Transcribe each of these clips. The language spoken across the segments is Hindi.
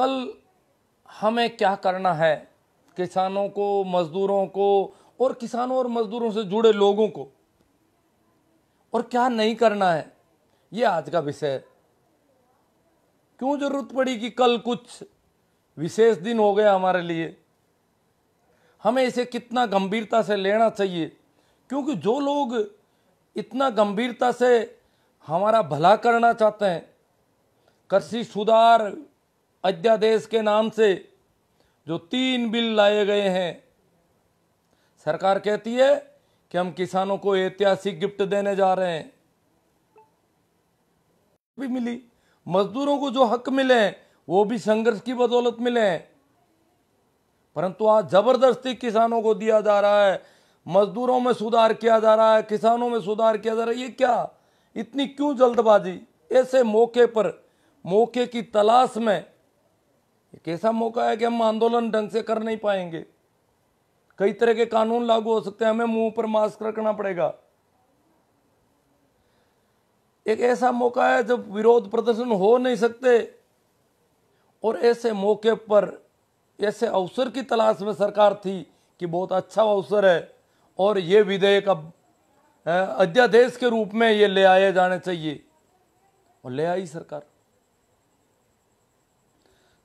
कल हमें क्या करना है, किसानों को, मजदूरों को और किसानों और मजदूरों से जुड़े लोगों को, और क्या नहीं करना है, ये आज का विषय है। क्यों जरूरत पड़ी कि कल कुछ विशेष दिन हो गया हमारे लिए, हमें इसे कितना गंभीरता से लेना चाहिए। क्योंकि जो लोग इतना गंभीरता से हमारा भला करना चाहते हैं, कृषि सुधार अध्यादेश के नाम से जो 3 बिल लाए गए हैं, सरकार कहती है कि हम किसानों को ऐतिहासिक गिफ्ट देने जा रहे हैं, भी मिली। मजदूरों को जो हक मिले हैं वो भी संघर्ष की बदौलत मिले हैं, परंतु आज जबरदस्ती किसानों को दिया जा रहा है, मजदूरों में सुधार किया जा रहा है, किसानों में सुधार किया जा रहा है। ये क्या, इतनी क्यों जल्दबाजी? ऐसे मौके पर, मौके की तलाश में, एक ऐसा मौका है कि हम आंदोलन ढंग से कर नहीं पाएंगे, कई तरह के कानून लागू हो सकते हैं, हमें मुंह पर मास्क रखना पड़ेगा। एक ऐसा मौका है जब विरोध प्रदर्शन हो नहीं सकते, और ऐसे मौके पर, ऐसे अवसर की तलाश में सरकार थी कि बहुत अच्छा अवसर है और ये विधेयक अब अध्यादेश के रूप में ये ले आए जाने चाहिए, और ले आई सरकार।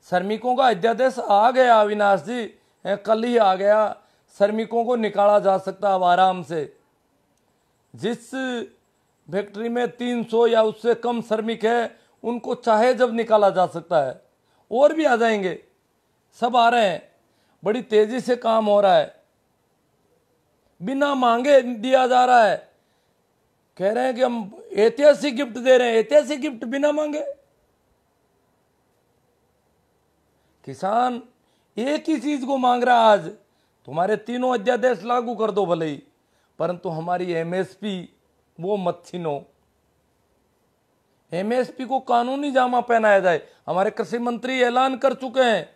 श्रमिकों का अध्यादेश आ गया अविनाश जी, कल ही आ गया। श्रमिकों को निकाला जा सकता है अब आराम से। जिस फैक्ट्री में 300 या उससे कम श्रमिक है, उनको चाहे जब निकाला जा सकता है, और भी आ जाएंगे, सब आ रहे हैं, बड़ी तेजी से काम हो रहा है, बिना मांगे दिया जा रहा है। कह रहे हैं कि हम ऐतिहासिक गिफ्ट दे रहे हैं, ऐतिहासिक गिफ्ट बिना मांगे। किसान एक ही चीज को मांग रहा है आज, तुम्हारे तीनों अध्यादेश लागू कर दो भले ही, परंतु हमारी एमएसपी वो मत छीनो। एमएसपी को कानूनी जामा पहनाया जाए। हमारे कृषि मंत्री ऐलान कर चुके हैं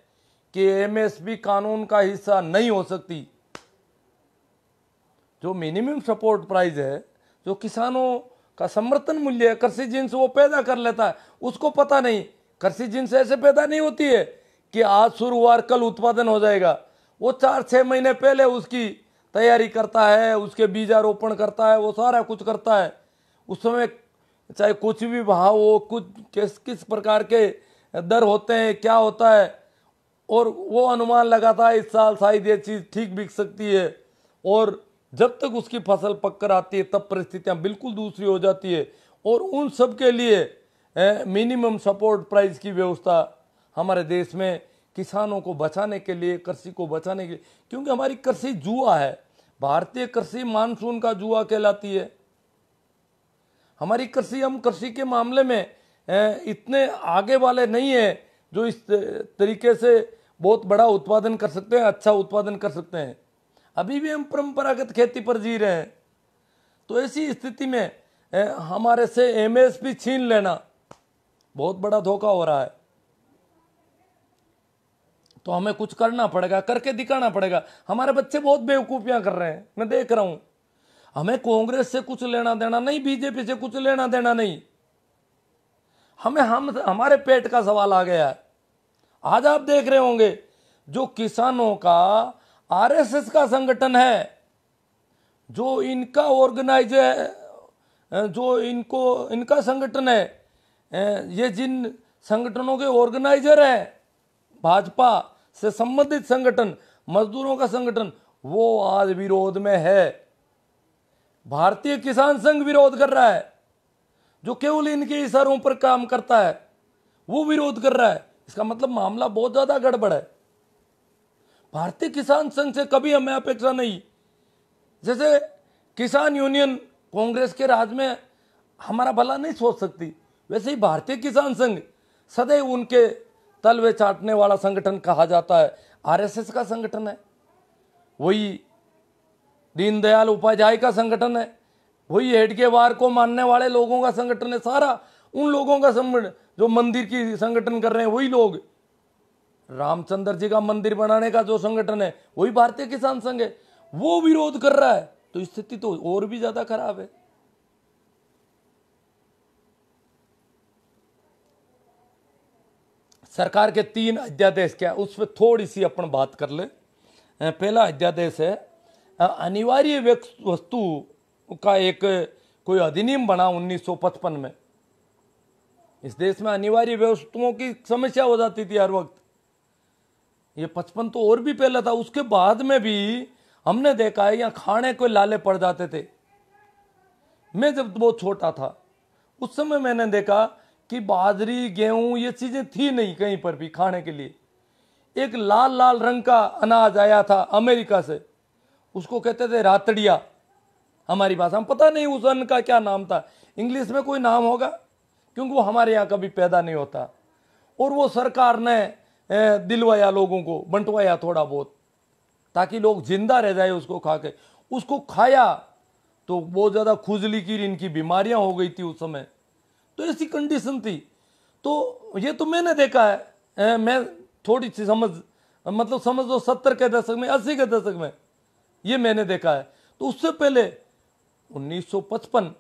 कि एमएसपी कानून का हिस्सा नहीं हो सकती। जो मिनिमम सपोर्ट प्राइस है, जो किसानों का समर्थन मूल्य है, कृषि जिन्स वो पैदा कर लेता है, उसको पता नहीं। कृषि जिन्स ऐसे पैदा नहीं होती है कि आज शुरू हुआ कल उत्पादन हो जाएगा। वो 4-6 महीने पहले उसकी तैयारी करता है, उसके बीजारोपण करता है, वो सारा कुछ करता है। उस समय चाहे कुछ भी भाव हो, कुछ किस प्रकार के दर होते हैं, क्या होता है, और वो अनुमान लगाता है इस साल शायद ये चीज़ ठीक बिक सकती है, और जब तक उसकी फसल पक कर आती है तब परिस्थितियां बिल्कुल दूसरी हो जाती है। और उन सब के लिए मिनिमम सपोर्ट प्राइस की व्यवस्था हमारे देश में किसानों को बचाने के लिए, कृषि को बचाने के लिए, क्योंकि हमारी कृषि जुआ है। भारतीय कृषि मानसून का जुआ कहलाती है हमारी कृषि। हम कृषि के मामले में इतने आगे वाले नहीं है जो इस तरीके से बहुत बड़ा उत्पादन कर सकते हैं, अच्छा उत्पादन कर सकते हैं। अभी भी हम परंपरागत खेती पर जी रहे हैं। तो ऐसी स्थिति में हमारे से एमएसपी छीन लेना बहुत बड़ा धोखा हो रहा है। तो हमें कुछ करना पड़ेगा, करके दिखाना पड़ेगा। हमारे बच्चे बहुत बेवकूफियां कर रहे हैं, मैं देख रहा हूं। हमें कांग्रेस से कुछ लेना देना नहीं, बीजेपी से कुछ लेना देना नहीं। हमारे पेट का सवाल आ गया है। आज आप देख रहे होंगे जो किसानों का आरएसएस का संगठन है, जो इनका ऑर्गेनाइज है, जो इनका संगठन है, ये जिन संगठनों के ऑर्गेनाइजर है, भाजपा से संबंधित संगठन, मजदूरों का संगठन, वो आज विरोध में है। भारतीय किसान संघ विरोध कर रहा है, जो केवल इनके इशारों पर काम करता है, वो विरोध कर रहा है। इसका मतलब मामला बहुत ज्यादा गड़बड़ है। भारतीय किसान संघ से कभी हमें अपेक्षा नहीं। जैसे किसान यूनियन कांग्रेस के राज में हमारा भला नहीं सोच सकती, वैसे ही भारतीय किसान संघ सदैव उनके तलवे चाटने वाला संगठन कहा जाता है। आरएसएस का संगठन है, वही दीनदयाल उपाध्याय का संगठन है, वही हेडगेवार को मानने वाले लोगों का संगठन है। सारा उन लोगों का संगठन जो मंदिर की संगठन कर रहे हैं, वही लोग। रामचंद्र जी का मंदिर बनाने का जो संगठन है, वही भारतीय किसान संघ है। वो विरोध कर रहा है, तो स्थिति तो और भी ज्यादा खराब है। सरकार के 3 अध्यादेश क्या उस पर थोड़ी सी अपन बात कर ले। पहला अध्यादेश है अनिवार्य वस्तु का एक कोई अधिनियम बना 1955 में। इस देश में अनिवार्य वस्तुओं की समस्या हो जाती थी हर वक्त। ये 55 तो और भी पहले था, उसके बाद में भी हमने देखा है यहाँ खाने को लाले पड़ जाते थे। मैं जब बहुत छोटा था उस समय मैंने देखा कि बाजरी गेहूं ये चीजें थी नहीं कहीं पर भी खाने के लिए। एक लाल लाल रंग का अनाज आया था अमेरिका से, उसको कहते थे रातड़िया हमारी भाषा में। पता नहीं उस अन्न का क्या नाम था, इंग्लिश में कोई नाम होगा क्योंकि वो हमारे यहाँ कभी पैदा नहीं होता। और वो सरकार ने दिलवाया, लोगों को बंटवाया थोड़ा बहुत ताकि लोग जिंदा रह जाए उसको खा के। उसको खाया तो बहुत ज़्यादा खुजली की इनकी बीमारियां हो गई थी उस समय, तो ऐसी कंडीशन थी। तो ये तो मैंने देखा है, मैं थोड़ी सी मतलब समझ लो 70 के दशक में 80 के दशक में ये मैंने देखा है। तो उससे पहले 1955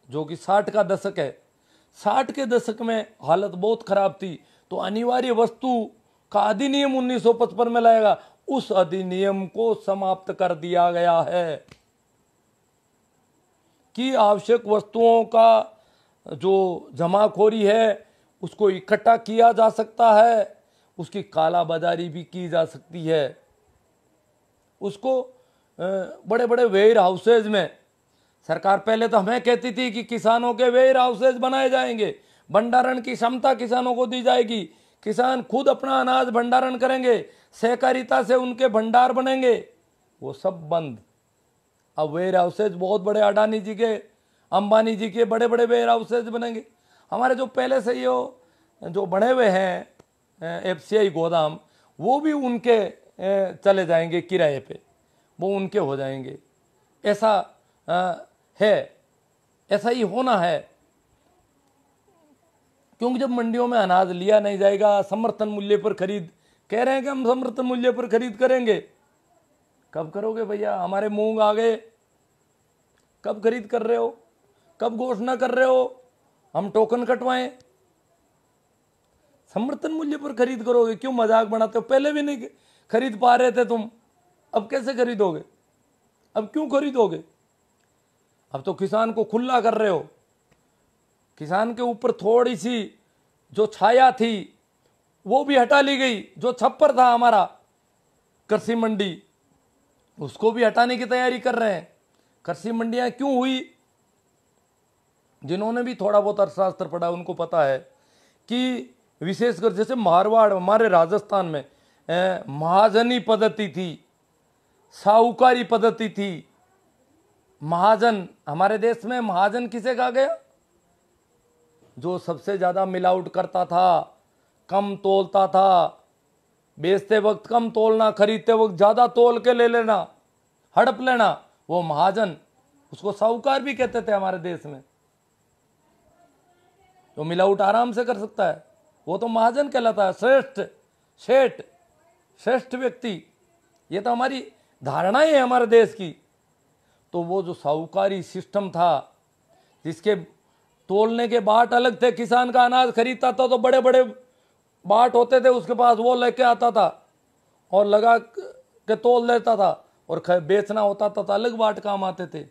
जो कि 60 का दशक है, 60 के दशक में हालत बहुत खराब थी। तो अनिवार्य वस्तु का अधिनियम 1955 में लाएगा, उस अधिनियम को समाप्त कर दिया गया है कि आवश्यक वस्तुओं का जो जमाखोरी है उसको इकट्ठा किया जा सकता है, उसकी कालाबाजारी भी की जा सकती है। उसको बड़े बड़े वेयर हाउसेज में सरकार पहले तो हमें कहती थी कि किसानों के वेयर हाउसेज बनाए जाएंगे, भंडारण की क्षमता किसानों को दी जाएगी, किसान खुद अपना अनाज भंडारण करेंगे, सहकारिता से उनके भंडार बनेंगे। वो सब बंद। अब वेयर हाउसेज बहुत बड़े अडानी जी के, अंबानी जी के बड़े बड़े वेयर हाउसेज बनेंगे। हमारे जो पहले से ये जो बने हुए हैं एफसीआई गोदाम, वो भी उनके चले जाएंगे किराए पे, वो उनके हो जाएंगे। ऐसा है, ऐसा ही होना है। क्योंकि जब मंडियों में अनाज लिया नहीं जाएगा, समर्थन मूल्य पर खरीद कह रहे हैं कि हम समर्थन मूल्य पर खरीद करेंगे, कब करोगे भैया? हमारे मूंग आ गए, कब खरीद कर रहे हो? कब घोषणा कर रहे हो हम टोकन कटवाएं? समर्थन मूल्य पर खरीद करोगे? क्यों मजाक बनाते हो? पहले भी नहीं खरीद पा रहे थे तुम, अब कैसे खरीदोगे? अब क्यों खरीदोगे? अब तो किसान को खुला कर रहे हो। किसान के ऊपर थोड़ी सी जो छाया थी वो भी हटा ली गई। जो छप्पर था हमारा कृषि मंडी, उसको भी हटाने की तैयारी कर रहे हैं। कृषि मंडियां क्यों हुई? जिन्होंने भी थोड़ा बहुत अर्थशास्त्र पढ़ा उनको पता है कि विशेषकर जैसे मारवाड़, हमारे राजस्थान में महाजनी पद्धति थी, साहूकारी पद्धति थी। महाजन, हमारे देश में महाजन किसे कहा गया? जो सबसे ज्यादा मिलावट करता था, कम तोलता था, बेचते वक्त कम तोलना, खरीदते वक्त ज्यादा तोल के ले लेना, हड़प लेना, वो महाजन। उसको साहूकार भी कहते थे हमारे देश में। तो मिलावट आराम से कर सकता है वो तो महाजन कहलाता है। श्रेष्ठ, सेठ, श्रेष्ठ व्यक्ति, ये तो हमारी धारणाएं है हमारे देश की। तो वो जो साहूकारी सिस्टम था, जिसके तोलने के बाट अलग थे, किसान का अनाज खरीदता था तो बड़े बड़े बाट होते थे उसके पास, वो लेके आता था और लगा के तोल देता था, और बेचना होता था तो अलग बाट काम आते थे।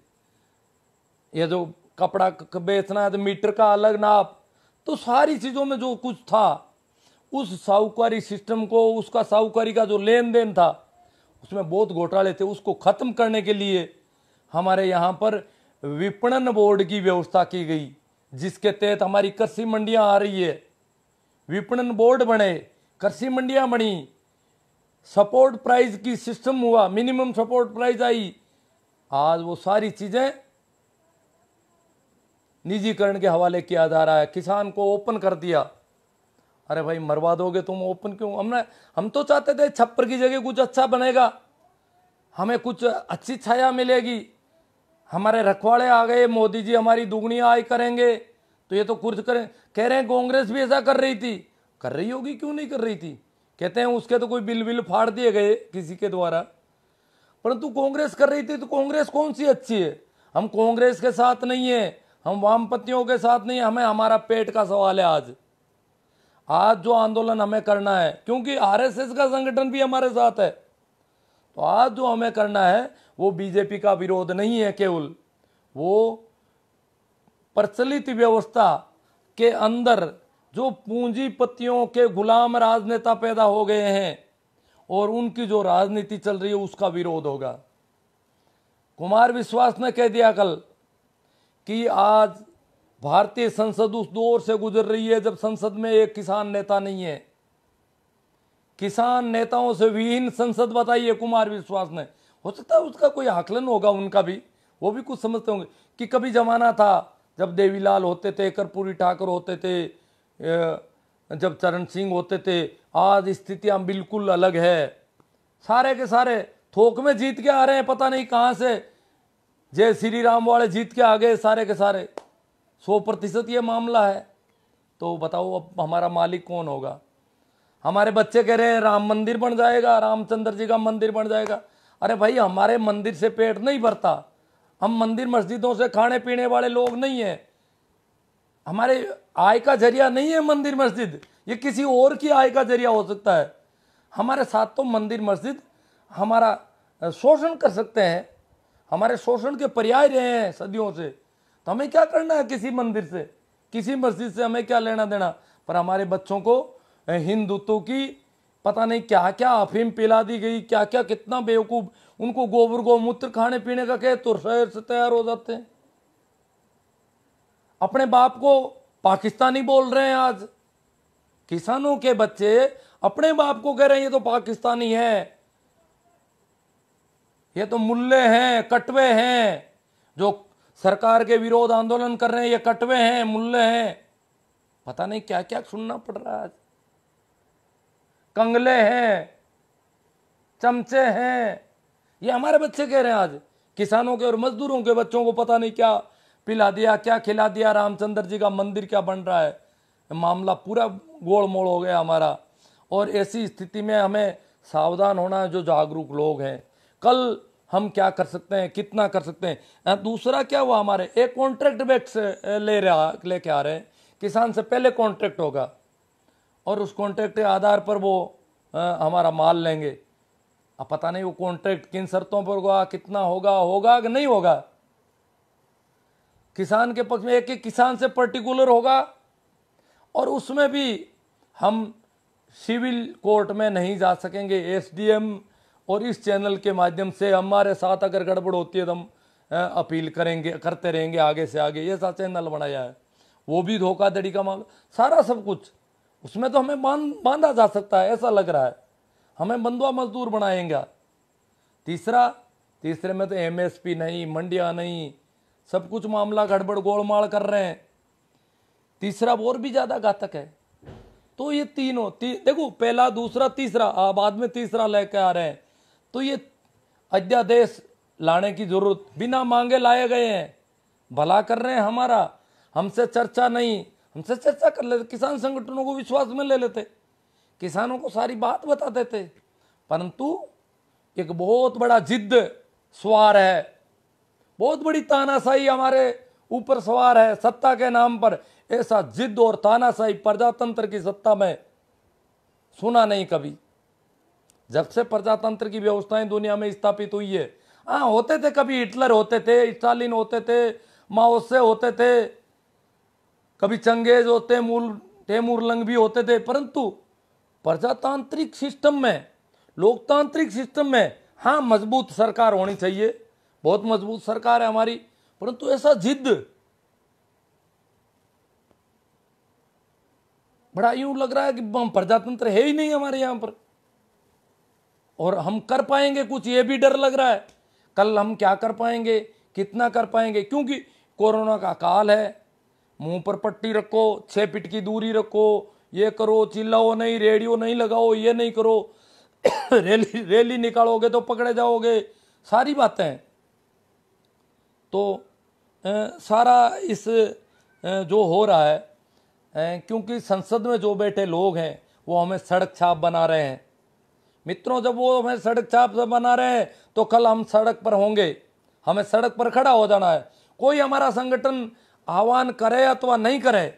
ये जो कपड़ा बेचना है तो मीटर का अलग नाप। तो सारी चीजों में जो कुछ था उस साहूकारी सिस्टम को, उसका साहूकारी का जो लेन देन था उसमें बहुत घोटाले थे। उसको खत्म करने के लिए हमारे यहाँ पर विपणन बोर्ड की व्यवस्था की गई, जिसके तहत हमारी कृषि मंडियां आ रही है। विपणन बोर्ड बने, कृषि मंडियां बनी, सपोर्ट प्राइस की सिस्टम हुआ, मिनिमम सपोर्ट प्राइस आई। आज वो सारी चीजें निजीकरण के हवाले किया जा रहा है। किसान को ओपन कर दिया। अरे भाई मरवा दोगे तुम, ओपन क्यों? हम तो चाहते थे छप्पर की जगह कुछ अच्छा बनेगा, हमें कुछ अच्छी छाया मिलेगी। हमारे रखवाड़े आ गए, मोदी जी हमारी दुगनी आय करेंगे, तो ये तो कुछ करें। कह रहे हैं कांग्रेस भी ऐसा कर रही थी, कर रही होगी, क्यों नहीं कर रही थी? कहते हैं उसके तो कोई बिल फाड़ दिए गए किसी के द्वारा, परंतु कांग्रेस कर रही थी। तो कांग्रेस कौन सी अच्छी है? हम कांग्रेस के साथ नहीं है, हम वामपंथियों के साथ नहीं, हमें हमारा पेट का सवाल है। आज आज जो आंदोलन हमें करना है, क्योंकि आरएसएस का संगठन भी हमारे साथ है, तो आज जो हमें करना है वो बीजेपी का विरोध नहीं है केवल, वो प्रचलित व्यवस्था के अंदर जो पूंजीपतियों के गुलाम राजनेता पैदा हो गए हैं और उनकी जो राजनीति चल रही है उसका विरोध होगा। कुमार विश्वास ने कह दिया कल कि आज भारतीय संसद उस दौर से गुजर रही है जब संसद में एक किसान नेता नहीं है। किसान नेताओं से विहीन संसद बताइए कुमार विश्वास ने। हो सकता है उसका कोई आकलन होगा, उनका भी, वो भी कुछ समझते होंगे कि कभी जमाना था जब देवीलाल होते थे, कर्पूरी ठाकुर होते थे, जब चरण सिंह होते थे। आज स्थितियां बिल्कुल अलग है। सारे के सारे थोक में जीत के आ रहे हैं, पता नहीं कहां से जय श्री राम वाले जीत के आ गए सारे के सारे। 100% ये मामला है। तो बताओ अब हमारा मालिक कौन होगा? हमारे बच्चे कह रहे हैं राम मंदिर बन जाएगा, रामचंद्र जी का मंदिर बन जाएगा। अरे भाई, हमारे मंदिर से पेट नहीं भरता, हम मंदिर मस्जिदों से खाने पीने वाले लोग नहीं है। हमारे आय का जरिया नहीं है मंदिर मस्जिद, ये किसी और की आय का जरिया हो सकता है। हमारे साथ तो मंदिर मस्जिद हमारा शोषण कर सकते हैं, हमारे शोषण के पर्याय रहे हैं सदियों से। तो हमें क्या करना है किसी मंदिर से, किसी मस्जिद से हमें क्या लेना देना? पर हमारे बच्चों को हिंदुत्व की पता नहीं क्या क्या अफीम पिला दी गई, क्या क्या, कितना बेवकूफ। उनको गोबर गोमूत्र खाने पीने का कहे तो शहर से तैयार हो जाते हैं। अपने बाप को पाकिस्तानी बोल रहे हैं। आज किसानों के बच्चे अपने बाप को कह रहे हैं ये तो पाकिस्तानी है, ये तो मुल्ले हैं, कटवे हैं, जो सरकार के विरोध आंदोलन कर रहे हैं ये कटवे हैं, मुल्ले हैं। पता नहीं क्या क्या सुनना पड़ रहा है आज। कंगले हैं, चमचे हैं, ये हमारे बच्चे कह रहे हैं आज। किसानों के और मजदूरों के बच्चों को पता नहीं क्या पिला दिया, क्या खिला दिया, रामचंद्र जी का मंदिर क्या बन रहा है। मामला पूरा गोल मोड़ हो गया हमारा। और ऐसी स्थिति में हमें सावधान होना है, जो जागरूक लोग हैं। कल हम क्या कर सकते हैं, कितना कर सकते हैं। दूसरा क्या हुआ, हमारे एक कॉन्ट्रैक्ट बेस लेके आ रहे हैं। किसान से पहले कॉन्ट्रैक्ट होगा और उस कॉन्ट्रैक्ट के आधार पर वो हमारा माल लेंगे। अब पता नहीं वो कॉन्ट्रैक्ट किन शर्तों पर होगा, कितना होगा कि नहीं होगा। किसान के पक्ष में एक एक किसान से पर्टिकुलर होगा और उसमें भी हम सिविल कोर्ट में नहीं जा सकेंगे। एसडीएम और इस चैनल के माध्यम से हमारे साथ अगर गड़बड़ होती है तो हम अपील करेंगे, करते रहेंगे आगे से आगे। ये सा चैनल बनाया है, वो भी धोखाधड़ी का मामला, सारा सब कुछ उसमें तो हमें बांधा जा सकता है, ऐसा लग रहा है। हमें बंधुआ मजदूर बनाएंगे। तीसरे में तो एमएसपी नहीं, मंडियां नहीं, सब कुछ मामला गड़बड़ गोलमाल कर रहे हैं। तीसरा और भी ज्यादा घातक है। तो ये तीनों देखो, पहला, दूसरा, तीसरा, बाद में तीसरा लेके आ रहे हैं। तो ये अध्यादेश लाने की जरूरत बिना मांगे लाए गए हैं। भला कर रहे हैं हमारा, हमसे चर्चा नहीं, हमसे चर्चा कर लेते, किसान संगठनों को विश्वास में ले लेते, किसानों को सारी बात बता देते। परंतु एक बहुत बड़ा जिद सवार है, बहुत बड़ी तानाशाही हमारे ऊपर सवार है सत्ता के नाम पर। ऐसा जिद और तानाशाही प्रजातंत्र की सत्ता में सुना नहीं कभी। जब से प्रजातंत्र की व्यवस्थाएं दुनिया में स्थापित हुई है, हाँ होते थे, कभी हिटलर होते थे, स्टालिन होते थे, माओ से होते थे, कभी चंगेज होते, तैमूर लंग भी होते थे। परंतु प्रजातांत्रिक सिस्टम में, लोकतांत्रिक सिस्टम में, हाँ मजबूत सरकार होनी चाहिए, बहुत मजबूत सरकार है हमारी। परंतु ऐसा जिद, बड़ा यूं लग रहा है कि हम प्रजातंत्र है ही नहीं हमारे यहां पर, और हम कर पाएंगे कुछ, ये भी डर लग रहा है। कल हम क्या कर पाएंगे, कितना कर पाएंगे, क्योंकि कोरोना का काल है। मुंह पर पट्टी रखो, 6 फीट की दूरी रखो, ये करो, चिल्लाओ नहीं, रेडियो नहीं लगाओ, ये नहीं करो, रैली निकालोगे तो पकड़े जाओगे, सारी बातें। तो सारा इस जो हो रहा है, क्योंकि संसद में जो बैठे लोग हैं वो हमें सड़क छाप बना रहे हैं। मित्रों, जब वो हमें सड़क छाप से बना रहे हैं तो कल हम सड़क पर होंगे, हमें सड़क पर खड़ा हो जाना है। कोई हमारा संगठन आह्वान करे अथवा नहीं करे,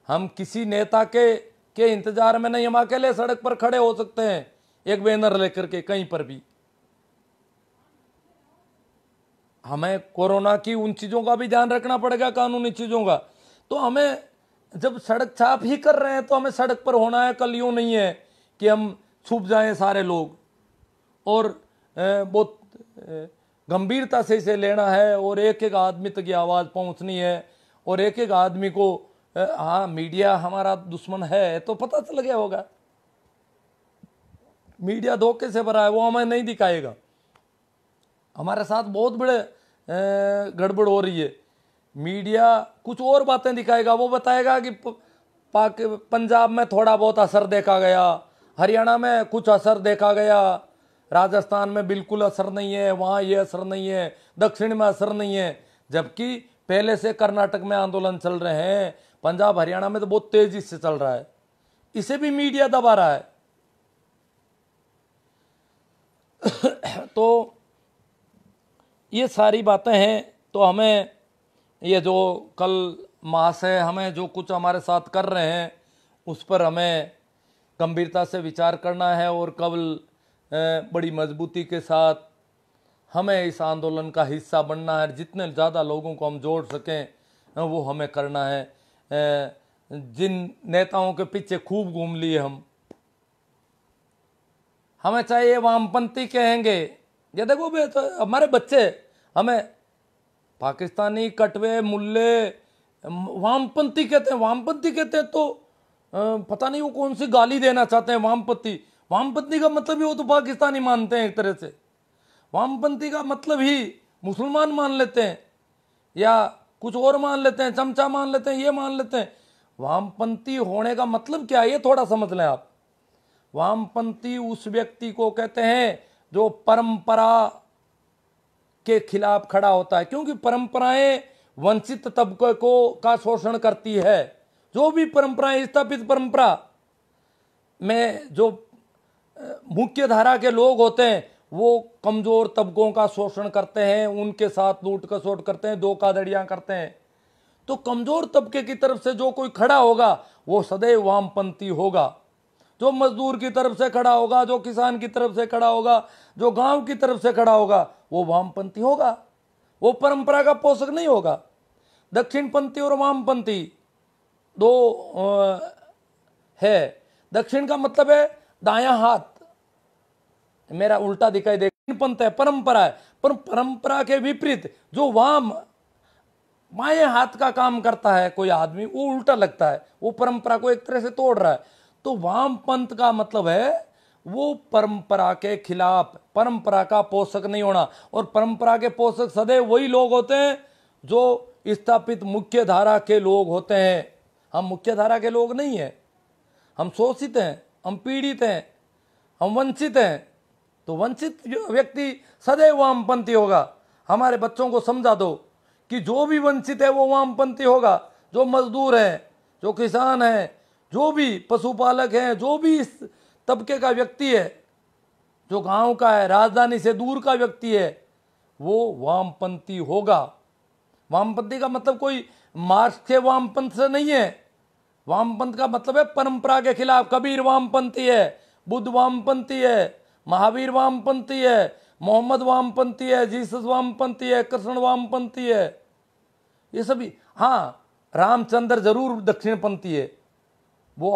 हम किसी नेता के के इंतजार में नहीं, हम अकेले सड़क पर खड़े हो सकते हैं एक बैनर लेकर के कहीं पर भी। हमें कोरोना की उन चीजों का भी ध्यान रखना पड़ेगा, कानूनी चीजों का। तो हमें जब सड़क साफ ही कर रहे हैं तो हमें सड़क पर होना है। कल यूं नहीं है कि हम छुप जाएं सारे लोग, और बहुत गंभीरता से इसे लेना है और एक एक आदमी तक ये आवाज़ पहुंचनी है, और एक एक आदमी को हाँ मीडिया हमारा दुश्मन है तो पता चल गया होगा। मीडिया धोखे से भरा है, वो हमें नहीं दिखाएगा। हमारे साथ बहुत बड़े गड़बड़ हो रही है। मीडिया कुछ और बातें दिखाएगा, वो बताएगा कि पंजाब में थोड़ा बहुत असर देखा गया, हरियाणा में कुछ असर देखा गया, राजस्थान में बिल्कुल असर नहीं है, वहाँ ये असर नहीं है, दक्षिण में असर नहीं है। जबकि पहले से कर्नाटक में आंदोलन चल रहे हैं, पंजाब हरियाणा में तो बहुत तेजी से चल रहा है, इसे भी मीडिया दबा रहा है। तो ये सारी बातें हैं। तो हमें ये जो कल महाशय हमें जो कुछ हमारे साथ कर रहे हैं उस पर हमें गंभीरता से विचार करना है, और कल बड़ी मजबूती के साथ हमें इस आंदोलन का हिस्सा बनना है। जितने ज़्यादा लोगों को हम जोड़ सकें वो हमें करना है। जिन नेताओं के पीछे खूब घूम लिए हमें चाहिए वामपंथी कहेंगे, ये देखो बे तो हमारे बच्चे हमें पाकिस्तानी कटवे मुल्ले वामपंथी कहते हैं। वामपंथी कहते हैं तो पता नहीं वो कौन सी गाली देना चाहते हैं। वामपंथी, वामपंथी का मतलब ही वो तो पाकिस्तानी मानते हैं एक तरह से। वामपंथी का मतलब ही मुसलमान मान लेते हैं, या कुछ और मान लेते हैं, चमचा मान लेते हैं, ये मान लेते हैं। वामपंथी होने का मतलब क्या है ये थोड़ा समझ लें आप। वामपंथी उस व्यक्ति को कहते हैं जो परंपरा के खिलाफ खड़ा होता है, क्योंकि परंपराएं वंचित तबके को का शोषण करती है। जो भी परंपराएं, स्थापित परंपरा में जो मुख्य धारा के लोग होते हैं वो कमजोर तबकों का शोषण करते हैं, उनके साथ लूट खसोट करते हैं, धोखाधड़ियां करते हैं। तो कमजोर तबके की तरफ से जो कोई खड़ा होगा वो सदैव वामपंथी होगा। जो मजदूर की तरफ से खड़ा होगा, जो किसान की तरफ से खड़ा होगा, जो गांव की तरफ से खड़ा होगा वो वामपंथी होगा, वो परंपरा का पोषक नहीं होगा। दक्षिणपंथी और वामपंथी दो है। दक्षिण का मतलब है दायां हाथ, मेरा उल्टा दिखाई दे। पंथ है, परंपरा है, पर परंपरा के विपरीत जो वाम बाएं हाथ का काम करता है कोई आदमी, वो उल्टा लगता है, वो परंपरा को एक तरह से तोड़ रहा है। तो वाम पंथ का मतलब है वो परंपरा के खिलाफ, परंपरा का पोषक नहीं होना। और परंपरा के पोषक सदैव वही लोग होते हैं जो स्थापित मुख्य धारा के लोग होते हैं। हम मुख्य धारा के लोग नहीं हैं, हम शोषित हैं, हम पीड़ित हैं, हम वंचित हैं। तो वंचित व्यक्ति सदैव वामपंथी होगा। हमारे बच्चों को समझा दो कि जो भी वंचित है वो वामपंथी होगा। जो मजदूर हैं, जो किसान हैं, जो भी पशुपालक हैं, जो भी इस तबके का व्यक्ति है, जो गांव का है, राजधानी से दूर का व्यक्ति है, वो वामपंथी होगा। वामपंथी का मतलब कोई मार्क्स के वामपंथ से नहीं है। वामपंथ का मतलब है परंपरा के खिलाफ। कबीर वामपंथी है, बुद्ध वामपंथी है, महावीर वामपंथी है, मोहम्मद वामपंथी है, जीसस वामपंथी है, कृष्ण वामपंथी है, ये सभी। हाँ, रामचंद्र जरूर दक्षिणपंथी है, वो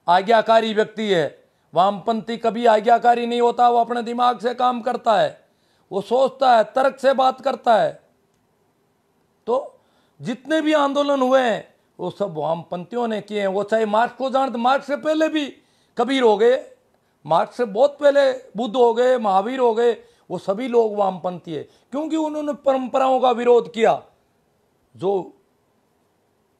आज्ञाकारी व्यक्ति है। वामपंथी कभी आज्ञाकारी नहीं होता, वो अपने दिमाग से काम करता है, वो सोचता है, तर्क से बात करता है। तो जितने भी आंदोलन हुए हैं वो सब वामपंथियों ने किए हैं। वो चाहे मार्क्स को जानते, मार्क्स से पहले भी कबीर हो गए, मार्क्स से बहुत पहले बुद्ध हो गए, महावीर हो गए, वो सभी लोग वामपंथी है, क्योंकि उन्होंने परंपराओं का विरोध किया। जो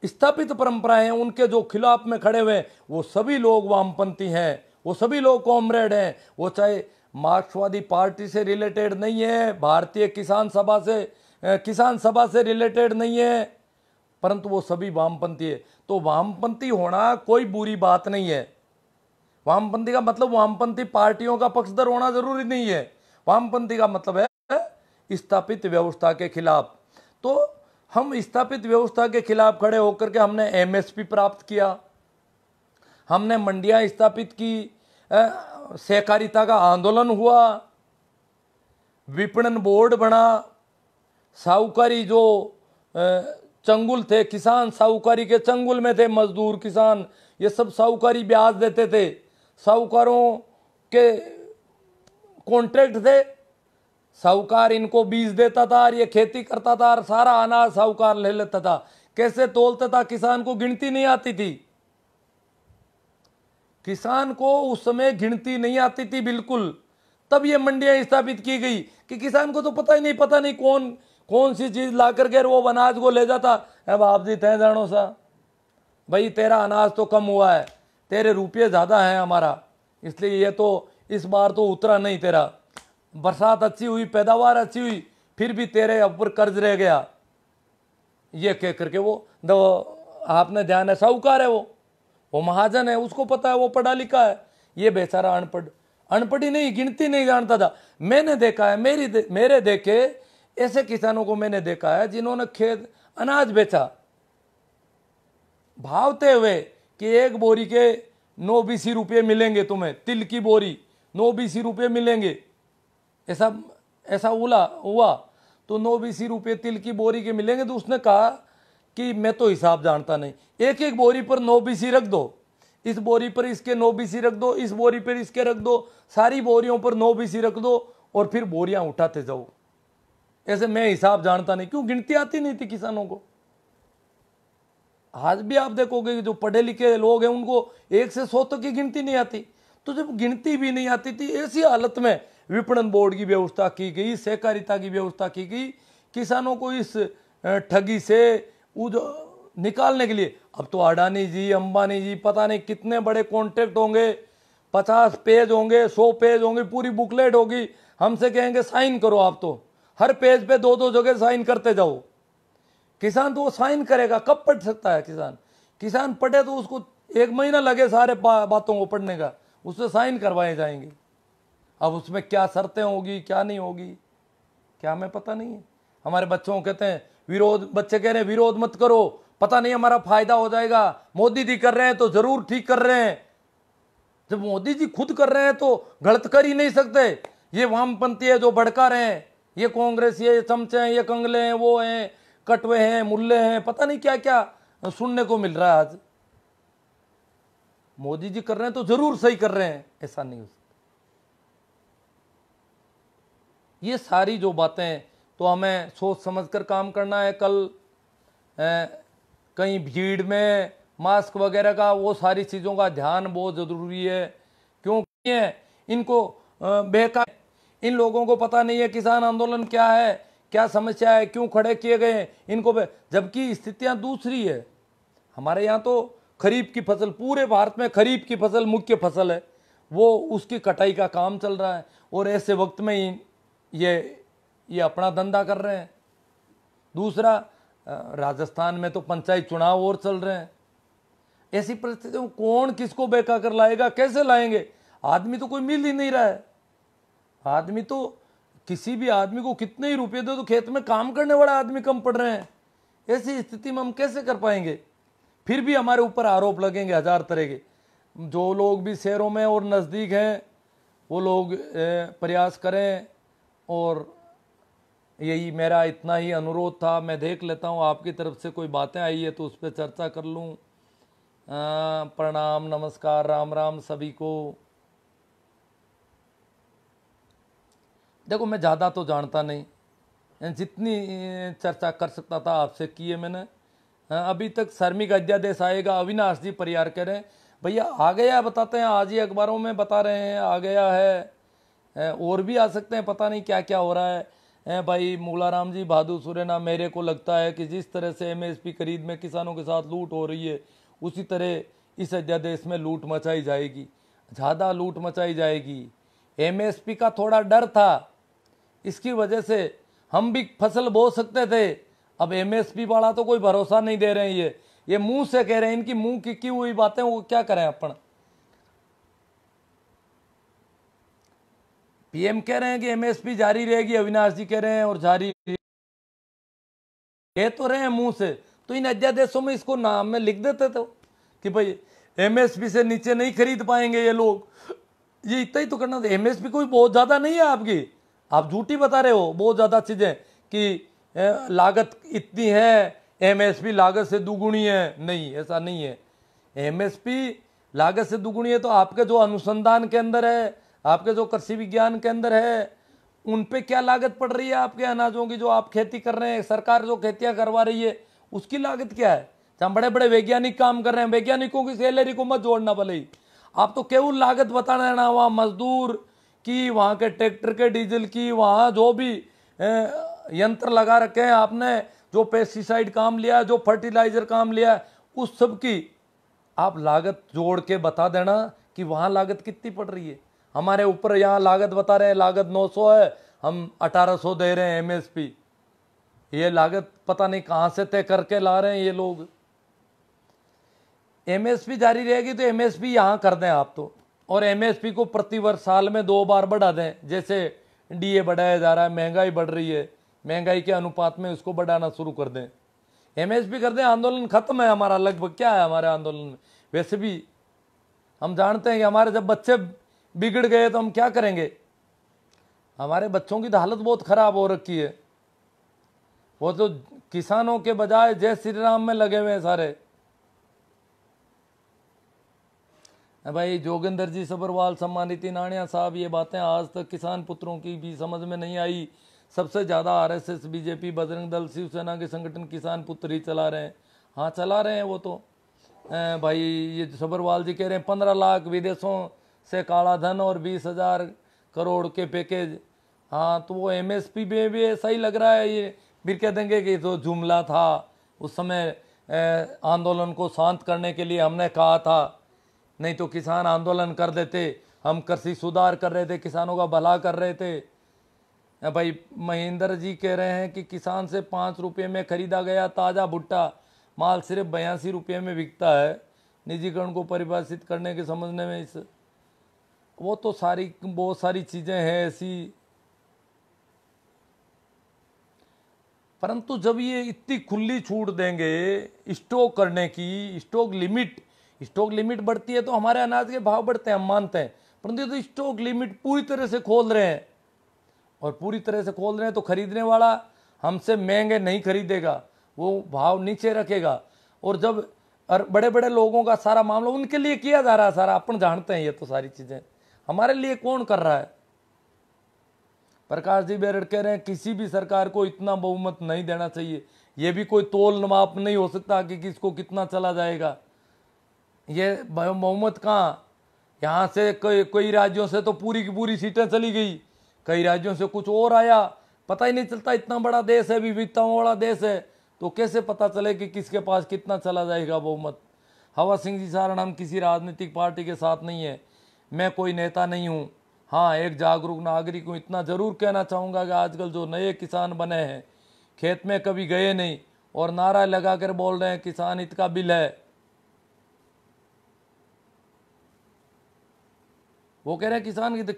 स्थापित परंपराएं हैं उनके जो खिलाफ में खड़े हुए वो सभी लोग वामपंथी हैं, वो सभी लोग कॉमरेड हैं। वो चाहे मार्क्सवादी पार्टी से रिलेटेड नहीं है, भारतीय किसान सभा से रिलेटेड नहीं है, परंतु वो सभी वामपंथी है। तो वामपंथी होना कोई बुरी बात नहीं है। वामपंथी का मतलब वामपंथी पार्टियों का पक्षधर होना जरूरी नहीं है। वामपंथी का मतलब है स्थापित व्यवस्था के खिलाफ। तो हम स्थापित व्यवस्था के खिलाफ खड़े होकर के हमने एमएसपी प्राप्त किया, हमने मंडियां स्थापित की, सहकारिता का आंदोलन हुआ, विपणन बोर्ड बना, साहूकारी जो चंगुल थे, किसान साहूकारी के चंगुल में थे, मजदूर किसान ये सब साहूकारी ब्याज देते थे, साहूकारों के कॉन्ट्रैक्ट थे, साहूकार इनको बीज देता था और ये खेती करता था और सारा अनाज साहूकार ले लेता था। कैसे तोलता था, किसान को गिनती नहीं आती थी, किसान को उस समय गिनती नहीं आती थी बिल्कुल। तब ये मंडियां स्थापित की गई कि किसान को तो पता नहीं कौन सी चीज ला करके वो अनाज को ले जाता। अब आप जी तय जानो सा भाई, तेरा अनाज तो कम हुआ है, तेरे रुपये ज्यादा हैं हमारा, इसलिए ये तो इस बार तो उतरा नहीं तेरा, बरसात अच्छी हुई, पैदावार अच्छी हुई, फिर भी तेरे ऊपर कर्ज रह गया, ये कह करके वो आपने ध्यान है, साहूकार है वो महाजन है, उसको पता है, वो पढ़ा लिखा है, ये बेचारा अनपढ़ ही नहीं, गिनती नहीं जानता था। मैंने देखा है, मेरे देखे ऐसे किसानों को मैंने देखा है जिन्होंने खेत अनाज बेचा भावते हुए कि 1 बोरी के 9-20 रुपये मिलेंगे तुम्हें, तिल की बोरी 9-20 रुपये मिलेंगे, ऐसा हुआ तो 9-20 रुपये तिल की बोरी के मिलेंगे। तो उसने कहा कि मैं तो हिसाब जानता नहीं, एक बोरी पर 9-20 रख दो, इस बोरी पर इसके 9-20 रख दो, इस बोरी पर इसके रख दो, सारी बोरियों पर 9-20 रख दो और फिर बोरियां उठाते जाओ। ऐसे मैं हिसाब जानता नहीं, क्यों गिनती आती नहीं थी किसानों को। आज भी आप देखोगे जो पढ़े लिखे लोग हैं उनको 1 से 100 तक की गिनती नहीं आती। तो जब गिनती भी नहीं आती थी, ऐसी हालत में विपणन बोर्ड की व्यवस्था की गई, सहकारिता की व्यवस्था की गई, किसानों को इस ठगी से निकालने के लिए। अब तो अडानी जी, अंबानी जी, पता नहीं कितने बड़े कॉन्ट्रैक्ट होंगे, 50 पेज होंगे, 100 पेज होंगे, पूरी बुकलेट होगी, हमसे कहेंगे साइन करो। आप तो हर पेज पे 2-2 जगह साइन करते जाओ। किसान तो वो साइन करेगा, कब पढ़ सकता है किसान पढ़े तो उसको 1 महीना लगे सारे बातों को पढ़ने का, उससे साइन करवाए जाएंगे। अब उसमें क्या शर्तें होगी, क्या नहीं होगी, क्या हमें पता नहीं है। हमारे बच्चों को कहते हैं बच्चे कह रहे हैं विरोध मत करो, पता नहीं हमारा फायदा हो जाएगा, मोदी जी कर रहे हैं तो जरूर ठीक कर रहे हैं। जब मोदी जी खुद कर रहे हैं तो गलत कर ही नहीं सकते। ये वामपंथी है जो भड़का रहे हैं, ये कांग्रेस, ये चमचे हैं, ये कंगले हैं, वो हैं, कटवे हैं, मुल्ले हैं, पता नहीं क्या क्या सुनने को मिल रहा है आज। मोदी जी कर रहे हैं तो जरूर सही कर रहे हैं, ऐसा नहीं हो सकता। ये सारी जो बातें तो हमें सोच समझ कर काम करना है। कल कहीं भीड़ में मास्क वगैरह का, वो सारी चीज़ों का ध्यान बहुत ज़रूरी है। क्योंकि इनको बेकार, इन लोगों को पता नहीं है किसान आंदोलन क्या है, क्या समस्या है, क्यों खड़े किए गए इनको, जबकि स्थितियां दूसरी है। हमारे यहाँ तो खरीफ की फसल, पूरे भारत में खरीफ की फसल मुख्य फसल है, वो उसकी कटाई का काम चल रहा है और ऐसे वक्त में ही ये अपना धंधा कर रहे हैं। दूसरा, राजस्थान में तो पंचायत चुनाव और चल रहे हैं। ऐसी परिस्थितियों में कौन किसको बेका कर लाएगा, कैसे लाएंगे? आदमी तो कोई मिल ही नहीं रहा है। आदमी तो, किसी भी आदमी को कितने ही रुपए दो तो खेत में काम करने वाला आदमी कम पड़ रहे हैं। ऐसी स्थिति में हम कैसे कर पाएंगे? फिर भी हमारे ऊपर आरोप लगेंगे 1000 तरह के। जो लोग भी शहरों में और नज़दीक हैं वो लोग प्रयास करें। और यही मेरा इतना ही अनुरोध था। मैं देख लेता हूँ आपकी तरफ से कोई बातें आई है तो उस पर चर्चा कर लूँ। प्रणाम, नमस्कार, राम राम सभी को। देखो, मैं ज़्यादा तो जानता नहीं, जितनी चर्चा कर सकता था आपसे की है मैंने। अभी तक श्रमिक अध्यादेश आएगा, अविनाश जी परियार कह रहे हैं भैया आ गया, बताते हैं आज ही अखबारों में बता रहे हैं आ गया है, और भी आ सकते हैं, पता नहीं क्या क्या हो रहा है। भाई मूलाराम जी बहादुर सुरेना, मेरे को लगता है कि जिस तरह से एमएसपी खरीद में किसानों के साथ लूट हो रही है उसी तरह इस अध्यादेश में लूट मचाई जाएगी, ज़्यादा लूट मचाई जाएगी। एमएसपी का थोड़ा डर था, इसकी वजह से हम भी फसल बो सकते थे। अब एमएसपी वाला तो कोई भरोसा नहीं दे रहे हैं, ये मुंह से कह रहे हैं, इनकी मुंह की हुई बातें वो क्या करें अपन। पीएम कह रहे हैं कि एमएसपी जारी रहेगी, अविनाश जी कह रहे हैं और जारी कह तो रहे हैं मुंह से, तो इन अध्यादेशों में इसको नाम में लिख देते थे कि भाई एमएसपी से नीचे नहीं खरीद पाएंगे ये लोग। ये इतना ही तो करना था। एमएसपी कोई बहुत ज्यादा नहीं है आपकी, आप झूठी बता रहे हो बहुत ज्यादा चीजें कि लागत इतनी है, एमएसपी लागत से दुगुनी है। नहीं, ऐसा नहीं है। एमएसपी लागत से दुगुनी है तो आपके जो अनुसंधान के अंदर है, आपके जो कृषि विज्ञान के अंदर है, उन पे क्या लागत पड़ रही है आपके अनाजों की जो आप खेती कर रहे हैं, सरकार जो खेतियां करवा रही है उसकी लागत क्या है। जहां बड़े बड़े वैज्ञानिक काम कर रहे हैं, वैज्ञानिकों की सैलरी को मत जोड़ना भले ही, आप तो केवल लागत बताना है ना, वहाँ मजदूर की, वहाँ के ट्रैक्टर के डीजल की, वहाँ जो भी यंत्र लगा रखे हैं आपने, जो पेस्टिसाइड काम लिया, जो फर्टिलाइजर काम लिया, उस सब की आप लागत जोड़ के बता देना कि वहाँ लागत कितनी पड़ रही है। हमारे ऊपर यहाँ लागत बता रहे हैं लागत 900 है, हम 1800 दे रहे हैं एमएसपी। ये लागत पता नहीं कहाँ से तय करके ला रहे हैं ये लोग। एमएसपी जारी रहेगी तो एमएसपी यहाँ कर दें आप तो, और एमएसपी को प्रति वर्ष साल में 2 बार बढ़ा दें। जैसे डीए बढ़ाया जा रहा है, महंगाई बढ़ रही है, महंगाई के अनुपात में उसको बढ़ाना शुरू कर दें, एमएसपी कर दें। आंदोलन खत्म है हमारा लगभग। क्या है हमारे आंदोलन में? वैसे भी हम जानते हैं कि हमारे जब बच्चे बिगड़ गए तो हम क्या करेंगे। हमारे बच्चों की तो हालत बहुत खराब हो रखी है। वो तो किसानों के बजाय जय श्री राम में लगे हुए हैं सारे। भाई जोगिंदर जी सबरवाल सम्मानित नानिया साहब, ये बातें आज तक किसान पुत्रों की भी समझ में नहीं आई। सबसे ज़्यादा आरएसएस, बीजेपी, बजरंग दल, शिवसेना के संगठन किसान पुत्र ही चला रहे हैं। हाँ चला रहे हैं वो तो। भाई ये सबरवाल जी कह रहे हैं 15 लाख विदेशों से काला धन और 20,000 करोड़ के पैकेज। हाँ तो वो एमएसपी में भी ऐसा ही लग रहा है। ये फिर कह देंगे कि तो जुमला था, उस समय आंदोलन को शांत करने के लिए हमने कहा था, नहीं तो किसान आंदोलन कर देते। हम कृषि सुधार कर रहे थे, किसानों का भला कर रहे थे। भाई महेंद्र जी कह रहे हैं कि किसान से 5 रुपये में खरीदा गया ताज़ा भुट्टा माल सिर्फ 82 रुपये में बिकता है। निजीकरण को परिभाषित करने के समझने में इस वो तो बहुत सारी चीज़ें हैं ऐसी। परंतु जब ये इतनी खुली छूट देंगे स्टॉक करने की, स्टॉक लिमिट बढ़ती है तो हमारे अनाज के भाव बढ़ते हैं, हम मानते हैं। परंतु तो स्टॉक लिमिट पूरी तरह से खोल रहे हैं, और पूरी तरह से खोल रहे हैं तो खरीदने वाला हमसे महंगे नहीं खरीदेगा, वो भाव नीचे रखेगा। और जब बड़े बड़े लोगों का सारा मामला उनके लिए किया जा रहा है सारा, अपन जानते हैं ये तो सारी चीजें। हमारे लिए कौन कर रहा है? प्रकाश जी बेरड़ कह रहे हैं किसी भी सरकार को इतना बहुमत नहीं देना चाहिए। ये भी कोई तोल माप नहीं हो सकता कि किसको कितना चला जाएगा। ये बहुमत कहाँ, यहाँ से कई राज्यों से तो पूरी की पूरी सीटें चली गई, कई राज्यों से कुछ और आया, पता ही नहीं चलता। इतना बड़ा देश है, विविधताओं वाला देश है, तो कैसे पता चले कि किसके पास कितना चला जाएगा बहुमत। हवा सिंह जी सारण, हम किसी राजनीतिक पार्टी के साथ नहीं है, मैं कोई नेता नहीं हूँ। हाँ एक जागरूक नागरिक हूँ। इतना जरूर कहना चाहूँगा कि आजकल जो नए किसान बने हैं, खेत में कभी गए नहीं और नारा लगा कर बोल रहे हैं किसान हित का बिल है। वो कह रहे हैं किसान की तो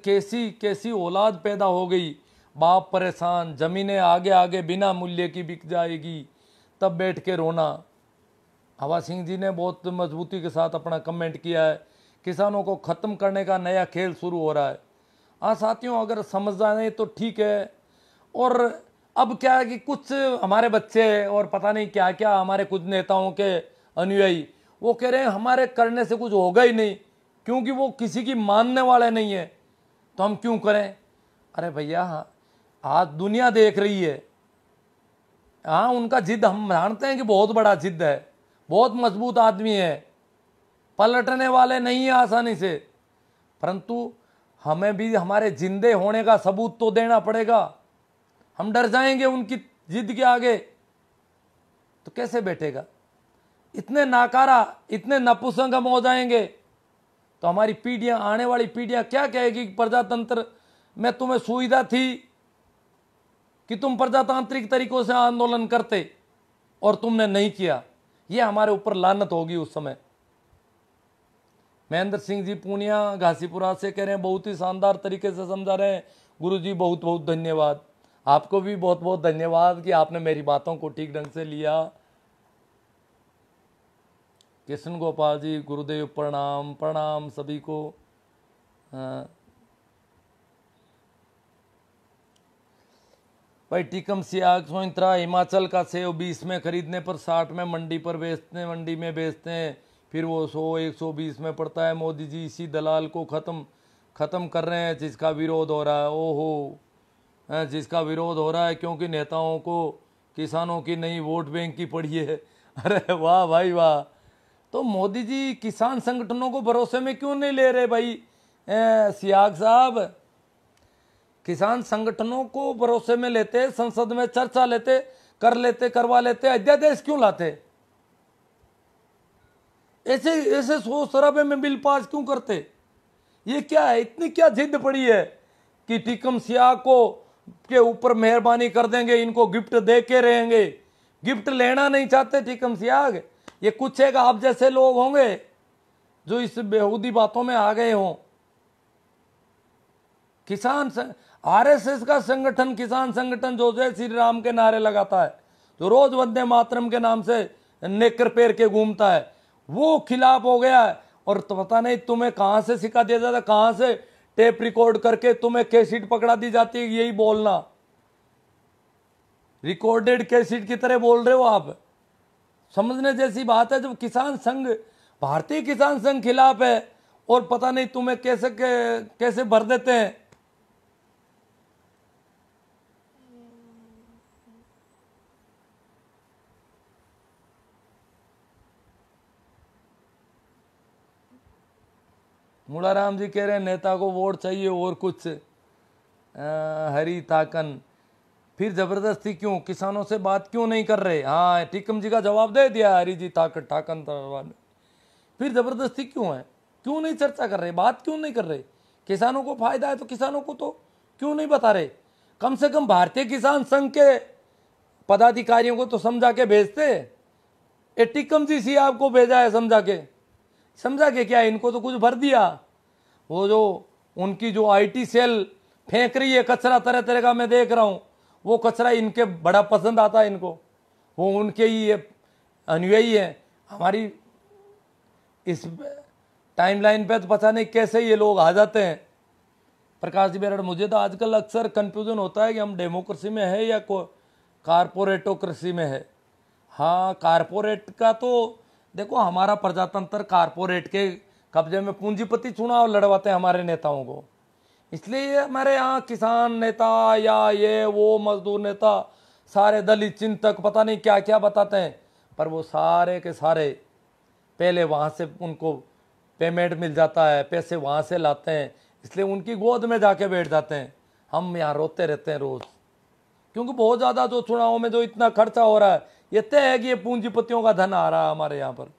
कैसी औलाद पैदा हो गई, बाप परेशान, जमीनें आगे आगे बिना मूल्य की बिक जाएगी, तब बैठ के रोना। हवा सिंह जी ने बहुत मजबूती के साथ अपना कमेंट किया है। किसानों को ख़त्म करने का नया खेल शुरू हो रहा है। हाँ साथियों, अगर समझ जाए तो ठीक है। और अब क्या है कि कुछ हमारे बच्चे और पता नहीं क्या क्या हमारे कुछ नेताओं के अनुयायी वो कह रहे हैं हमारे करने से कुछ होगा ही नहीं, क्योंकि वो किसी की मानने वाले नहीं है, तो हम क्यों करें। अरे भैया आज दुनिया देख रही है। हाँ उनका जिद हम जानते हैं कि बहुत बड़ा जिद है, बहुत मजबूत आदमी है, पलटने वाले नहीं है आसानी से। परंतु हमें भी हमारे जिंदे होने का सबूत तो देना पड़ेगा। हम डर जाएंगे उनकी जिद के आगे तो कैसे बैठेगा। इतने नाकारा, इतने नपुंसक हम हो जाएंगे तो हमारी पीढ़ियां, आने वाली पीढ़ियां क्या कहेगी। प्रजातंत्र में तुम्हें सुविधा थी कि तुम प्रजातांत्रिक तरीकों से आंदोलन करते और तुमने नहीं किया, ये हमारे ऊपर लानत होगी उस समय। महेंद्र सिंह जी पूनिया घासीपुरा से कह रहे हैं बहुत ही शानदार तरीके से समझा रहे हैं गुरु जी, बहुत बहुत धन्यवाद। आपको भी बहुत बहुत धन्यवाद कि आपने मेरी बातों को ठीक ढंग से लिया। कृष्ण गोपाल जी, गुरुदेव प्रणाम, प्रणाम सभी को। भाई टीकम सियाग सोइंत्रा, हिमाचल का सेव 20 में खरीदने पर 60 में मंडी में बेचते हैं, फिर वो 100-120 में पड़ता है। मोदी जी इसी दलाल को खत्म कर रहे हैं, जिसका विरोध हो रहा है। ओहो, जिसका विरोध हो रहा है क्योंकि नेताओं को किसानों की नई वोट बैंक की पड़ी है। अरे वाह भाई वाह। तो मोदी जी किसान संगठनों को भरोसे में क्यों नहीं ले रहे भाई सियाग साहब? किसान संगठनों को भरोसे में लेते, संसद में चर्चा लेते, करवा लेते, अध्यादेश क्यों लाते? ऐसे सोच शराबे में बिल पास क्यों करते? ये क्या है, इतनी क्या जिद पड़ी है कि टीकम सियाग को के ऊपर मेहरबानी कर देंगे, इनको गिफ्ट दे के रहेंगे? गिफ्ट लेना नहीं चाहते टीकम सियाग। ये कुछ एक आप जैसे लोग होंगे जो इस बेहूदी बातों में आ गए हों। आरएसएस का संगठन, किसान संगठन जो जय श्री राम के नारे लगाता है, जो रोज वंदे मातरम के नाम से नेकर पेर के घूमता है, वो खिलाफ हो गया है। और तो पता नहीं तुम्हें कहां से सिखा दिया जाता, कहां से टेप रिकॉर्ड करके तुम्हें कैसेट पकड़ा दी जाती है यही बोलना। रिकॉर्डेड कैसेट की तरह बोल रहे हो आप। समझने जैसी बात है। जब किसान संघ, भारतीय किसान संघ खिलाफ है और पता नहीं तुम्हें कैसे भर देते हैं। मुड़ाराम जी कह रहे हैं नेता को वोट चाहिए और कुछ। हरी ताकन, फिर जबरदस्ती क्यों, किसानों से बात क्यों नहीं कर रहे? हाँ, टीकम जी का जवाब दे दिया हरी जी ठाकन ने। फिर जबरदस्ती क्यों है, क्यों नहीं चर्चा कर रहे, बात क्यों नहीं कर रहे? किसानों को फायदा है तो किसानों को तो क्यों नहीं बता रहे? कम से कम भारतीय किसान संघ के पदाधिकारियों को तो समझा के भेजते। टीकम जी सी आपको भेजा है समझा के क्या? इनको तो कुछ भर दिया। वो जो उनकी जो आईटी सेल फेंक रही है कचरा तरह तरह का, मैं देख रहा हूं, वो कचरा इनके बड़ा पसंद आता है इनको। वो उनके ही अनुयायी है। हमारी इस टाइमलाइन पे तो पता नहीं कैसे ये लोग आ जाते हैं। प्रकाश जी बेरड़, मुझे तो आजकल अक्सर कंफ्यूजन होता है कि हम डेमोक्रेसी में है या कारपोरेटोक्रेसी में है। हाँ, कारपोरेट का तो देखो, हमारा प्रजातंत्र कारपोरेट के कब्जे में, पूंजीपति चुनाव लड़वाते हैं हमारे नेताओं को। इसलिए हमारे यहाँ किसान नेता या ये वो मजदूर नेता, सारे दलित चिंतक पता नहीं क्या क्या बताते हैं, पर वो सारे के सारे पहले वहाँ से उनको पेमेंट मिल जाता है, पैसे वहाँ से लाते हैं, इसलिए उनकी गोद में जाके बैठ जाते हैं। हम यहाँ रोते रहते हैं रोज, क्योंकि बहुत ज़्यादा जो चुनावों में जो इतना खर्चा हो रहा है, ये तय है कि ये पूंजीपतियों का धन आ रहा है हमारे यहाँ पर।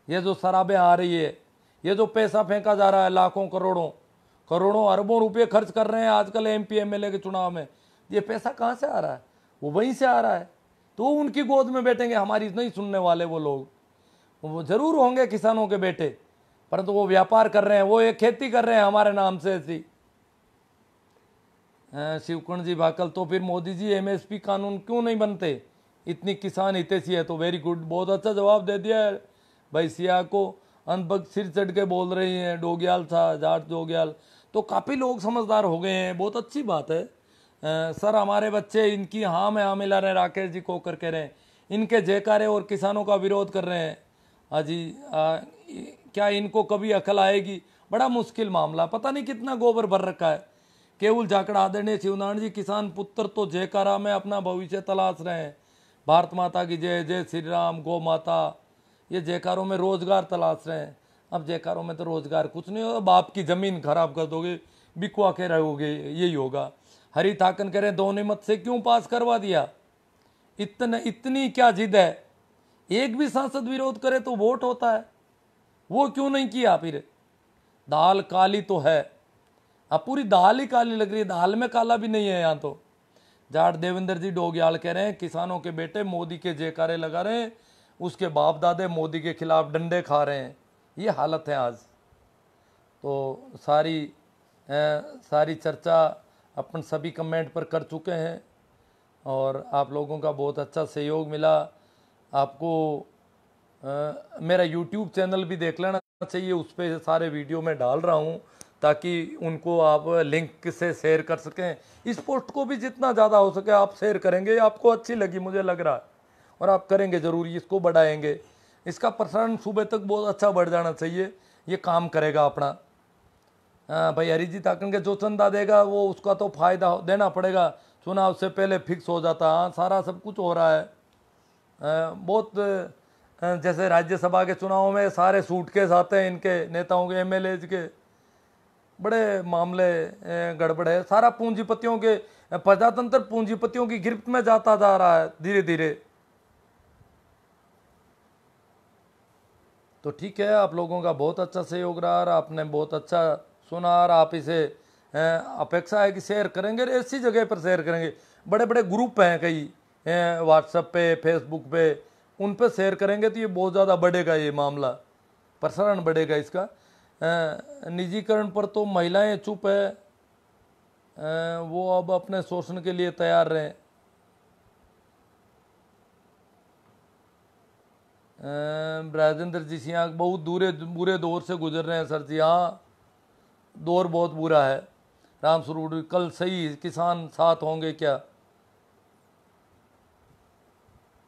ये जो शराबें आ रही है, ये जो पैसा फेंका जा रहा है, लाखों करोड़ों अरबों रुपए खर्च कर रहे हैं आजकल एमपी एमएलए के चुनाव में, ये पैसा कहाँ से आ रहा है? वो वहीं से आ रहा है। तो उनकी गोद में बैठेंगे, हमारी नहीं सुनने वाले वो लोग। वो जरूर होंगे किसानों के बेटे, परंतु वो व्यापार कर रहे हैं, वो एक खेती कर रहे हैं हमारे नाम से ऐसी। शिवकुंड जी भाकल, तो फिर मोदी जी एमएसपी कानून क्यों नहीं बनते? इतनी किसान हितैषी है तो। वेरी गुड, बहुत अच्छा जवाब दे दिया है भाई। सिया को अनपढ़ सिर चढ़ के बोल रही हैं, डोग्याल था, जाट डोग्याल, तो काफ़ी लोग समझदार हो गए हैं, बहुत अच्छी बात है। सर हमारे बच्चे इनकी हाँ में हाँ मिला रहे, राकेश जी कोकर कह रहे हैं, इनके जयकारे और किसानों का विरोध कर रहे हैं। अजी क्या इनको कभी अकल आएगी? बड़ा मुश्किल मामला, पता नहीं कितना गोबर भर रखा है। केवल जाकड़ आदरणीय शिवनारायण जी, किसान पुत्र तो जयकारा में अपना भविष्य तलाश रहे हैं। भारत माता की जय, जय श्री राम, गौ माता, ये जयकारों में रोजगार तलाश रहे हैं। अब जयकारों में तो रोजगार कुछ नहीं होगा, बाप की जमीन खराब कर दोगे, बिकवा के रहोगे, यही होगा। हरी थाकन कह रहे हैं दोनों मत से क्यों पास करवा दिया? इतनी क्या जिद है? एक भी सांसद विरोध करे तो वोट होता है, वो क्यों नहीं किया? फिर दाल काली तो है, अब पूरी दाल ही काली लग रही है, दाल में काला भी नहीं है यहाँ तो। जाट देवेंद्र जी डोग्याल कह रहे हैं किसानों के बेटे मोदी के जयकारे लगा रहे हैं, उसके बाप दादे मोदी के खिलाफ डंडे खा रहे हैं, ये हालत है आज। तो सारी चर्चा अपन सभी कमेंट पर कर चुके हैं और आप लोगों का बहुत अच्छा सहयोग मिला। आपको मेरा YouTube चैनल भी देख लेना चाहिए, उस पर सारे वीडियो मैं डाल रहा हूँ ताकि उनको आप लिंक से शेयर कर सकें। इस पोस्ट को भी जितना ज़्यादा हो सके आप शेयर करेंगे, आपको अच्छी लगी मुझे लग रहा है, और आप करेंगे ज़रूर, इसको बढ़ाएंगे। इसका प्रसारण सुबह तक बहुत अच्छा बढ़ जाना चाहिए, ये काम करेगा अपना। हाँ भाई, अरिजीत आकन के जो चंदा देगा वो उसका तो फायदा देना पड़ेगा, चुनाव से पहले फिक्स हो जाता। हाँ, सारा सब कुछ हो रहा है। बहुत जैसे राज्यसभा के चुनाव में सारे सूटकेस आते हैं इनके नेताओं के, एमएलए के, बड़े मामले गड़बड़ है। सारा पूंजीपतियों के, प्रजातंत्र पूंजीपतियों की गिरफ्त में जाता जा रहा है धीरे धीरे। तो ठीक है, आप लोगों का बहुत अच्छा सहयोग रहा और आपने बहुत अच्छा सुना, और आप इसे अपेक्षा है कि शेयर करेंगे, ऐसी जगह पर शेयर करेंगे। बड़े बड़े ग्रुप हैं कई व्हाट्सएप पे, फेसबुक पे, उन पे शेयर करेंगे तो ये बहुत ज़्यादा बढ़ेगा, ये मामला प्रसारण बढ़ेगा इसका। निजीकरण पर तो महिलाएं चुप है, वो अब अपने शोषण के लिए तैयार रहें। राजेंद्र जी सिंह बहुत बुरे दौर से गुजर रहे हैं सर जी। हाँ, दौर बहुत बुरा है। राम स्वरूप, कल सही किसान साथ होंगे क्या?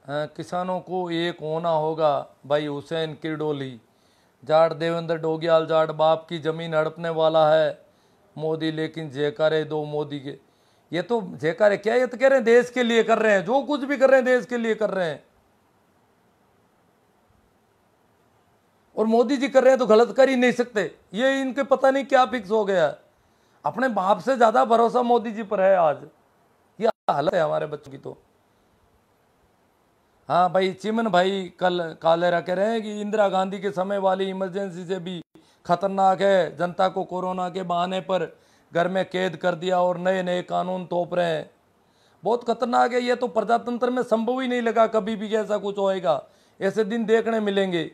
किसानों को एक होना होगा। भाई हुसैन किरडोली, जाट देवेंद्र डोगियाल, जाट बाप की जमीन हड़पने वाला है मोदी, लेकिन जयकारे दो मोदी के। ये तो जयकारे क्या, ये तो कह रहे हैं देश के लिए कर रहे हैं, जो कुछ भी कर रहे हैं देश के लिए कर रहे हैं। और मोदी जी कर रहे हैं तो गलत कर ही नहीं सकते। ये इनके पता नहीं क्या फिक्स हो गया, अपने बाप से ज्यादा भरोसा मोदी जी पर है आज। ये हालत है हमारे बच्चों की तो। हाँ भाई, चिमन भाई कल कालेरा कह रहे हैं कि इंदिरा गांधी के समय वाली इमरजेंसी से भी खतरनाक है, जनता को कोरोना के बहाने पर घर में कैद कर दिया और नए नए कानून थोप रहे हैं। बहुत खतरनाक है ये तो, प्रजातंत्र में संभव ही नहीं लगा कभी भी ऐसा कुछ होएगा। ऐसे दिन देखने मिलेंगे।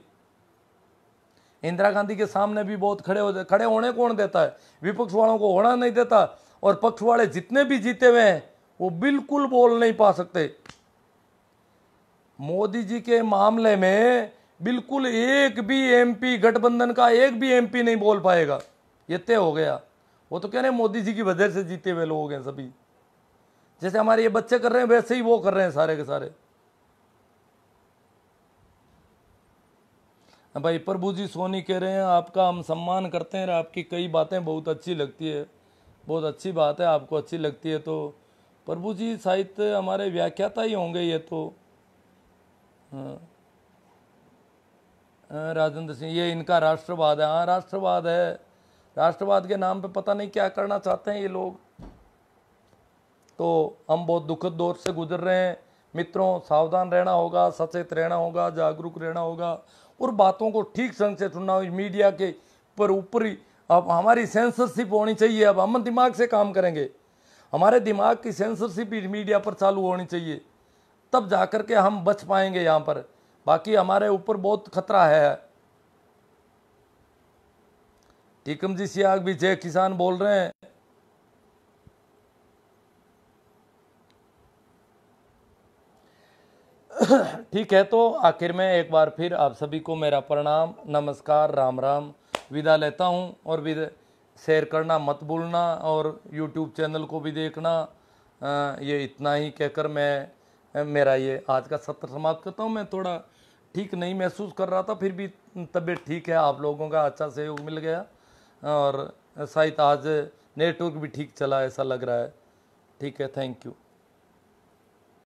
इंदिरा गांधी के सामने भी बहुत खड़े होने कौन देता है? विपक्ष वालों को होना नहीं देता, और पक्ष वाले जितने भी जीते हुए हैं वो बिल्कुल बोल नहीं पा सकते। मोदी जी के मामले में बिल्कुल एक भी एमपी, गठबंधन का एक भी एमपी नहीं बोल पाएगा, ये तय हो गया। वो तो कह रहे हैं मोदी जी की वजह से जीते हुए लोग हैं सभी। जैसे हमारे ये बच्चे कर रहे हैं वैसे ही वो कर रहे हैं सारे के सारे। भाई प्रभु जी सोनी कह रहे हैं आपका हम सम्मान करते हैं, आपकी कई बातें बहुत अच्छी लगती है। बहुत अच्छी बात है, आपको अच्छी लगती है तो प्रभु जी साहित्य हमारे व्याख्याता ही होंगे ये तो। हाँ, राजेंद्र सिंह, ये इनका राष्ट्रवाद है। हाँ, राष्ट्रवाद है। राष्ट्रवाद के नाम पे पता नहीं क्या करना चाहते हैं ये लोग। तो हम बहुत दुखद दौर से गुजर रहे हैं मित्रों, सावधान रहना होगा, सचेत रहना होगा, जागरूक रहना होगा, और बातों को ठीक संग से सुनना होगा। मीडिया के पर ऊपरी अब हमारी सेंसरशिप होनी चाहिए। अब हम दिमाग से काम करेंगे, हमारे दिमाग की सेंसरशिप मीडिया पर चालू होनी चाहिए, तब जाकर के हम बच पाएंगे यहाँ पर। बाकी हमारे ऊपर बहुत खतरा है। टीकम जी सियाग भी जय किसान बोल रहे हैं। ठीक है, तो आखिर में एक बार फिर आप सभी को मेरा प्रणाम, नमस्कार, राम राम, विदा लेता हूं। और विदा शेयर करना मत भूलना, और YouTube चैनल को भी देखना। ये इतना ही कहकर मैं मेरा ये आज का सत्र समाप्त करता हूं। मैं थोड़ा ठीक नहीं महसूस कर रहा था, फिर भी तबीयत ठीक है, आप लोगों का अच्छा सहयोग मिल गया, और शायद आज नेटवर्क भी ठीक चला ऐसा लग रहा है। ठीक है, थैंक यू।